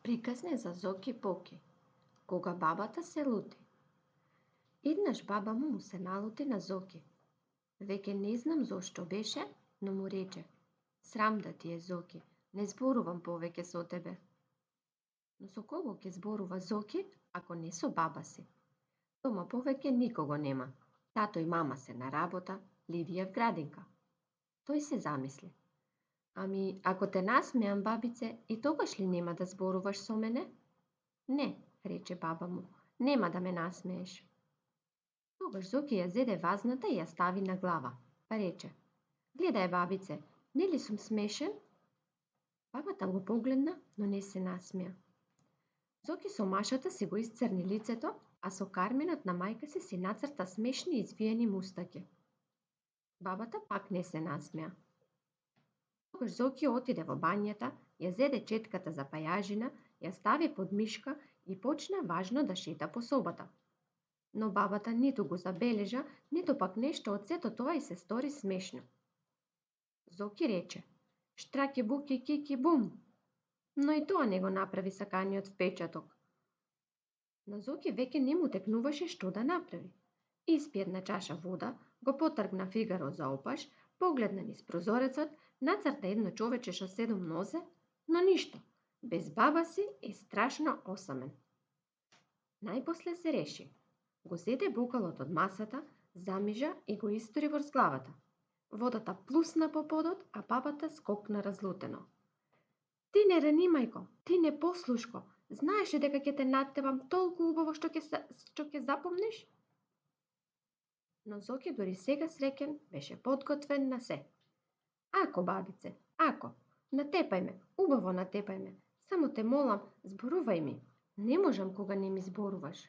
Приказни за Зоки Поки, кога бабата се лути. Еднаш баба му се налути на Зоки. Веќе не знам зошто беше, но му рече: Срам да ти е, Зоки, не зборувам повеќе со тебе. Но со кого ќе зборува Зоки, ако не со баба си? Дома повеќе никого нема. Тато и мама се на работа, Лидија в градинка. Тој се замисли. Ами, ако те насмеам, бабице, и тогаш ли нема да зборуваш со мене? Не, рече баба му, нема да ме насмееш. Тогаш Зоки ја зеде вазната и ја стави на глава, па рече: Гледај, бабице, нели сум смешен? Бабата го погледна, но не се насмеа. Зоки со машата си го исцрни лицето, а со карменот на мајка си нацрта смешни извиени мустаки. Бабата пак не се насмеа. Тогаш Зоки отиде во бањата, ја зеде четката за пајажина, ја стави под мишка и почна важно да шета по собата. Но бабата ниту го забележа, ниту пак нешто од сето тоа и се стори смешно. Зоки рече: Штраки буки кики бум. Но и тоа не го направи саканиот впечаток. На Зоки веќе не му текнуваше што да направи. Испи една чаша вода, го потргна Фигаро за опаш, погледна низ прозорецот, нацрта едно човече со 7 нозе, но ништо, без баба си е страшно осамен. Најпосле се реши. Го зеде бокалот од масата, замижа и го истори врз главата. Водата плусна по подот, а бабата скокна разлутено. Ти не рани, мајко, ти не послушко, знаеш ли дека ќе те натебам толку убаво што ќе запомниш? Но Зоки дори сега среќен беше подготвен на се. Ако, бабице, ако, натепај ме, убаво натепај ме, само те молам, зборувај ми. Не можам кога не ми зборуваш.